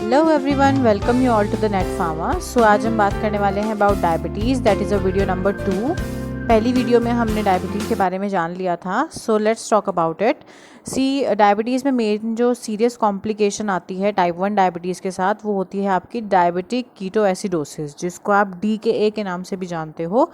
Hello everyone, welcome you all to the net pharma. So आज हम बात करने वाले हैं about diabetes, that is a video number 2। पहली वीडियो में हमने डायबिटीज़ के बारे में जान लिया था। So let's talk about it. Diabetes में मेन जो सीरियस कॉम्प्लिकेशन आती है टाइप 1 डायबिटीज़ के साथ, वो होती है आपकी डायबिटिक कीटोएसिडोसिस, जिसको आप DKA के नाम से भी जानते हो।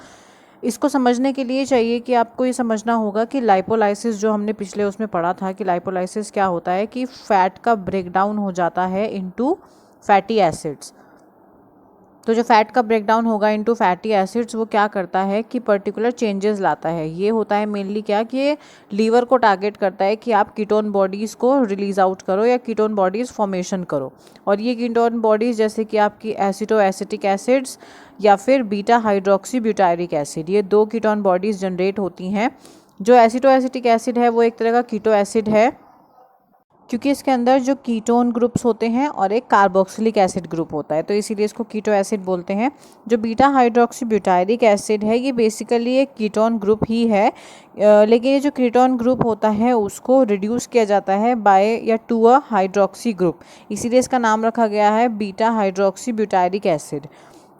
इसको समझने के लिए चाहिए कि आपको ये समझना होगा कि लाइपोलाइसिस, जो हमने पिछले उसमें पढ़ा था कि लाइपोलाइसिस क्या होता है, कि फ़ैट का ब्रेकडाउन हो जाता है इनटू फैटी एसिड्स। तो जो फैट का ब्रेकडाउन होगा इनटू फैटी एसिड्स, वो क्या करता है कि पर्टिकुलर चेंजेस लाता है। ये होता है मेनली क्या कि ये लीवर को टारगेट करता है कि आप कीटोन बॉडीज़ को रिलीज आउट करो या कीटोन बॉडीज़ फॉर्मेशन करो। और ये कीटोन बॉडीज़ जैसे कि आपकी एसिटोएसिटिक एसिड्स या फिर बीटा हाइड्रोक्सी ब्यूटायरिक एसिड, ये दो कीटोन बॉडीज़ जनरेट होती हैं। जो एसिटोएसिटिक एसिड है वो एक तरह का कीटो एसिड है, क्योंकि इसके अंदर जो कीटोन ग्रुप्स होते हैं और एक कार्बोक्सिलिक एसिड ग्रुप होता है, तो इसीलिए इसको कीटो एसिड बोलते हैं। जो बीटा हाइड्रोक्सी ब्यूटायरिक एसिड है, ये बेसिकली एक कीटोन ग्रुप ही है, लेकिन ये जो कीटोन ग्रुप होता है उसको रिड्यूस किया जाता है बाय या टू अ हाइड्रोक्सी ग्रुप, इसीलिए इसका नाम रखा गया है बीटा हाइड्रोक्सी ब्यूटायरिक एसिड।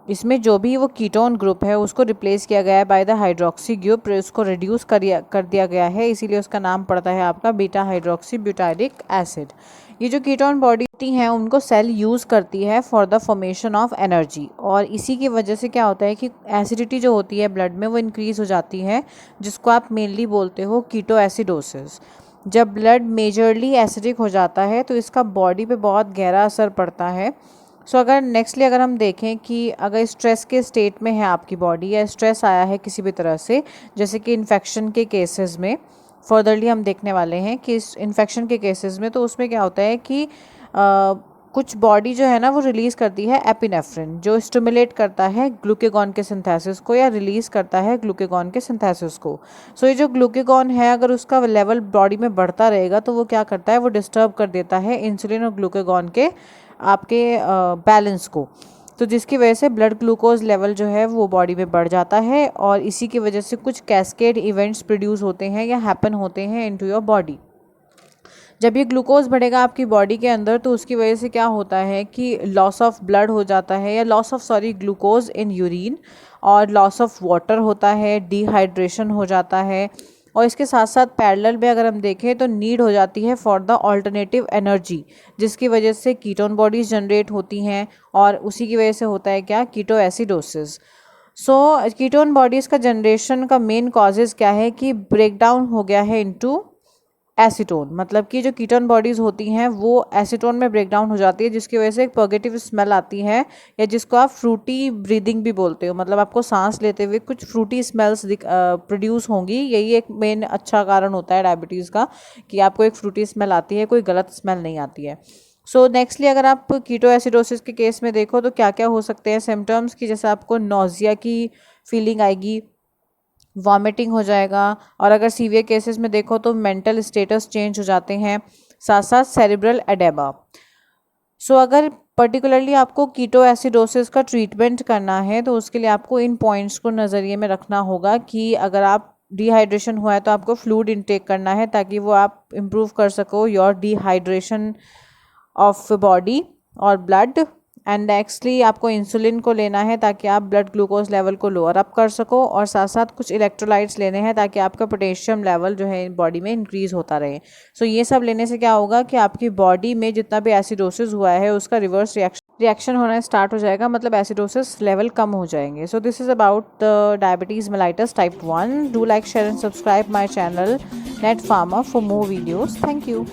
इसमें जो भी वो कीटोन ग्रुप है उसको रिप्लेस किया गया है बाय द हाइड्रोक्सी ग्रुप, उसको रिड्यूस कर दिया गया है, इसीलिए उसका नाम पड़ता है आपका बीटा हाइड्रोक्सी ब्यूटायरिक एसिड। ये जो कीटोन बॉडी होती हैं उनको सेल यूज़ करती है for the formation of energy, और इसी की वजह से क्या होता है कि एसिडिटी जो होती है ब्लड में वो इंक्रीज़ हो जाती है, जिसको आप मेनली बोलते हो कीटोएसिडोसिस। जब ब्लड मेजरली एसिडिक हो जाता है तो इसका बॉडी पे बहुत गहरा असर पड़ता है। अगर हम देखें कि अगर स्ट्रेस के स्टेट में है आपकी बॉडी, या स्ट्रेस आया है किसी भी तरह से, जैसे कि इन्फेक्शन के केसेस में फर्दरली हम देखने वाले हैं कि इस इन्फेक्शन के केसेस में, तो उसमें क्या होता है कि कुछ बॉडी जो है ना वो रिलीज़ करती है एपिनेफ्रिन, जो स्टिमुलेट करता है ग्लूकेगॉन के सिंथेसिस को या रिलीज़ करता है ग्लूकेगॉन के सिंथेसिस को। ये जो ग्लूकेगॉन है, अगर उसका लेवल बॉडी में बढ़ता रहेगा तो वो क्या करता है, वो डिस्टर्ब कर देता है इंसुलिन और ग्लूकेगॉन के आपके बैलेंस को, तो जिसकी वजह से ब्लड ग्लूकोज लेवल जो है वो बॉडी में बढ़ जाता है, और इसी की वजह से कुछ कैस्केड इवेंट्स प्रोड्यूस होते हैं या हैपन होते हैं इनटू योर बॉडी। जब ये ग्लूकोज बढ़ेगा आपकी बॉडी के अंदर, तो उसकी वजह से क्या होता है कि लॉस ऑफ ब्लड हो जाता है, या loss of glucose in urine, और लॉस ऑफ वाटर होता है, डिहाइड्रेशन हो जाता है, और इसके साथ साथ पैरेलल में अगर हम देखें तो नीड हो जाती है फॉर द ऑल्टरनेटिव एनर्जी, जिसकी वजह से कीटोन बॉडीज़ जनरेट होती हैं, और उसी की वजह से होता है क्या, कीटोएसिडोसिस। कीटोन बॉडीज़ का जनरेशन का मेन कॉजेज़ क्या है कि ब्रेकडाउन हो गया है इनटू एसीटोन, मतलब कि जो कीटोन बॉडीज़ होती हैं वो एसीटोन में ब्रेकडाउन हो जाती है, जिसकी वजह से एक पॉजिटिव स्मेल आती है, या जिसको आप फ्रूटी ब्रीदिंग भी बोलते हो, मतलब आपको सांस लेते हुए कुछ फ्रूटी स्मेल्स प्रोड्यूस होंगी। यही एक मेन अच्छा कारण होता है डायबिटीज़ का, कि आपको एक फ्रूटी स्मेल आती है, कोई गलत स्मेल नहीं आती है। नेक्स्टली अगर आप कीटोएसिडोसिस के केस में देखो तो क्या क्या हो सकते हैं सिम्टम्स, की जैसे आपको नोजिया की फीलिंग आएगी, वॉमिटिंग हो जाएगा, और अगर सीवियर केसेस में देखो तो मेंटल स्टेटस चेंज हो जाते हैं, साथ साथ सेरिब्रल एडेमा। अगर पर्टिकुलरली आपको कीटोएसिडोसिस का ट्रीटमेंट करना है तो उसके लिए आपको इन पॉइंट्स को नज़रिए में रखना होगा कि अगर आप डिहाइड्रेशन हुआ है तो आपको फ्लूइड इनटेक करना है, ताकि वो आप इम्प्रूव कर सको योर डिहाइड्रेशन ऑफ बॉडी और ब्लड। एंड नेक्स्टली आपको इंसुलिन को लेना है ताकि आप ब्लड ग्लूकोज लेवल को लोअर अप कर सको, और साथ साथ कुछ इलेक्ट्रोलाइट्स लेने हैं ताकि आपका पोटेशियम लेवल जो है बॉडी में इंक्रीज़ होता रहे। ये सब लेने से क्या होगा कि आपकी बॉडी में जितना भी एसिडोसिस हुआ है उसका रिवर्स रिएक्शन होना स्टार्ट हो जाएगा, मतलब एसिडोसिस लेवल कम हो जाएंगे। This is about the diabetes mellitus type 1। Do like, share and subscribe my channel net pharma for more videos. Thank you.